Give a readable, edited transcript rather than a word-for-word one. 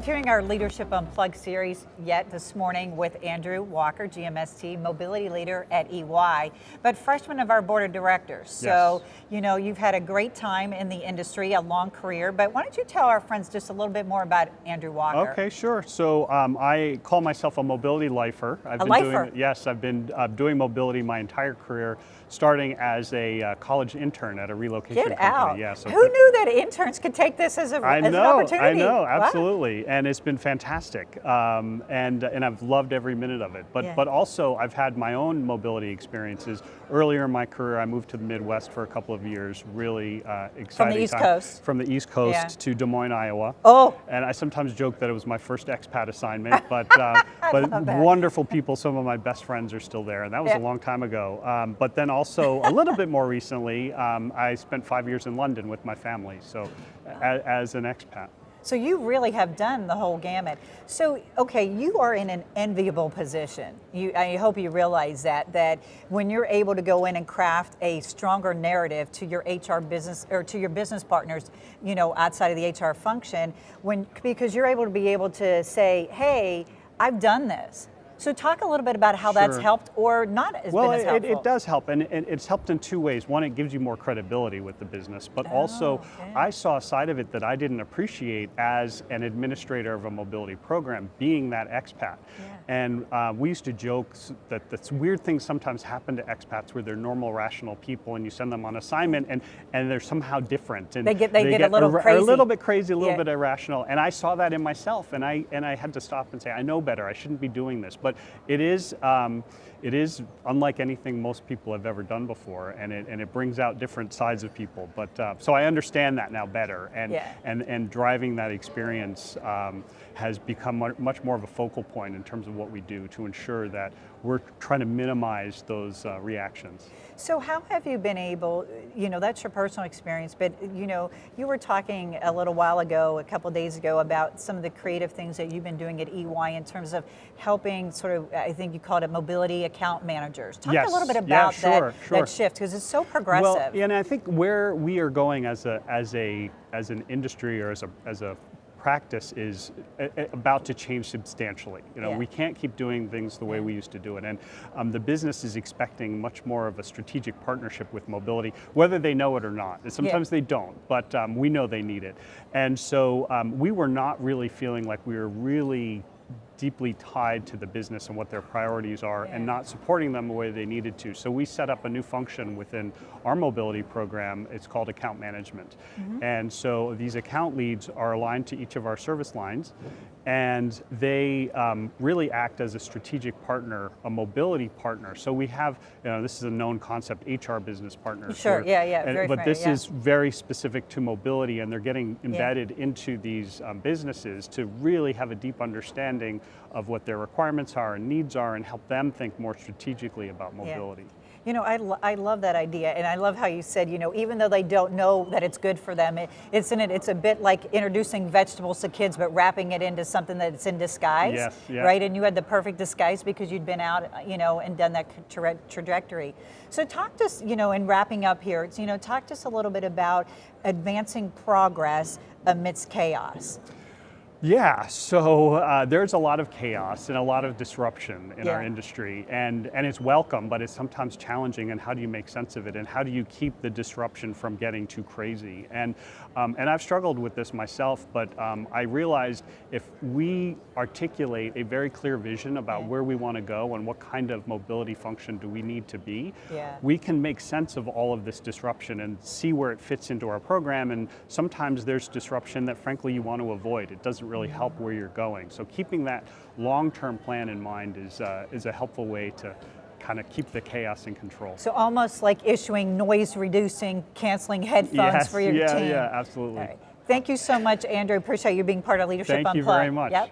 Continuing our Leadership Unplugged series yet this morning with Andrew Walker, GMST, Mobility Leader at EY, but freshman of our Board of Directors. So, you know, you've had a great time in the industry, a long career, but why don't you tell our friends just a little bit more about Andrew Walker? Okay, sure. So I call myself a mobility lifer. I've been doing mobility my entire career, starting as a college intern at a relocation company. Out. Yeah, so who knew that interns could take this as, an opportunity? I know, absolutely. Wow. And it's been fantastic. And I've loved every minute of it. But also I've had my own mobility experiences. Earlier in my career, I moved to the Midwest for a couple of years, really exciting From the East Coast? From the East Coast to Des Moines, Iowa. Oh. And I sometimes joke that it was my first expat assignment, but wonderful people, some of my best friends are still there, and that was a long time ago. But then also, a little bit more recently, I spent 5 years in London with my family, so as an expat. So you really have done the whole gamut. So, okay, you are in an enviable position. I hope you realize that when you're able to go in and craft a stronger narrative to your HR business or to your business partners, you know, outside of the HR function, because you're able to say, hey, I've done this. So talk a little bit about how that's helped or not been as helpful. It does help, and it's helped in two ways. One, it gives you more credibility with the business, but also I saw a side of it that I didn't appreciate as an administrator of a mobility program, being that expat. And we used to joke that weird things sometimes happen to expats where they're normal, rational people, and you send them on assignment, and they're somehow different. And they get a little crazy. A little bit crazy, a little bit irrational. And I saw that in myself, and I had to stop and say, I know better. I shouldn't be doing this. But it is unlike anything most people have ever done before, and it brings out different sides of people. But so I understand that now better, and driving that experience has become much more of a focal point in terms of what we do to ensure that we're trying to minimize those reactions. So how have you been able, you know, that's your personal experience, but you know, you were talking a little while ago, a couple of days ago, about some of the creative things that you've been doing at EY in terms of helping sort of, I think you called it mobility account managers. Talk a little bit about that shift, because it's so progressive. Well, and I think where we are going as an industry or as a practice is about to change substantially. You know, we can't keep doing things the way we used to do it, and the business is expecting much more of a strategic partnership with mobility, whether they know it or not. And sometimes they don't, but we know they need it. And so we were not really feeling like we were really deeply tied to the business and what their priorities are, and not supporting them the way they needed to. So we set up a new function within our mobility program. It's called account management. And so these account leads are aligned to each of our service lines, and they really act as a strategic partner, a mobility partner. So we have, you know, this is a known concept, HR business partners. Sure, but this is very specific to mobility, and they're getting embedded into these businesses to really have a deep understanding of what their requirements are and needs are, and help them think more strategically about mobility. You know, I love that idea, and I love how you said, you know, even though they don't know that it's good for them, it's a bit like introducing vegetables to kids, but wrapping it into something that's in disguise, right? And you had the perfect disguise because you'd been out, you know, and done that trajectory. So talk to us, you know, in wrapping up here, you know, talk to us a little bit about advancing progress amidst chaos. Yeah, so there's a lot of chaos and a lot of disruption in our industry, and it's welcome, but it's sometimes challenging. And how do you make sense of it? And how do you keep the disruption from getting too crazy? And I've struggled with this myself, but I realized if we articulate a very clear vision about where we want to go and what kind of mobility function do we need to be, we can make sense of all of this disruption and see where it fits into our program. And sometimes there's disruption that frankly you want to avoid. It doesn't really help where you're going. So keeping that long-term plan in mind is a helpful way to kind of keep the chaos in control. So almost like issuing noise-reducing, canceling headphones for your team. Yeah, absolutely. All right. Thank you so much, Andrew. Appreciate you being part of Leadership Unplugged. Thank you very much. Yep.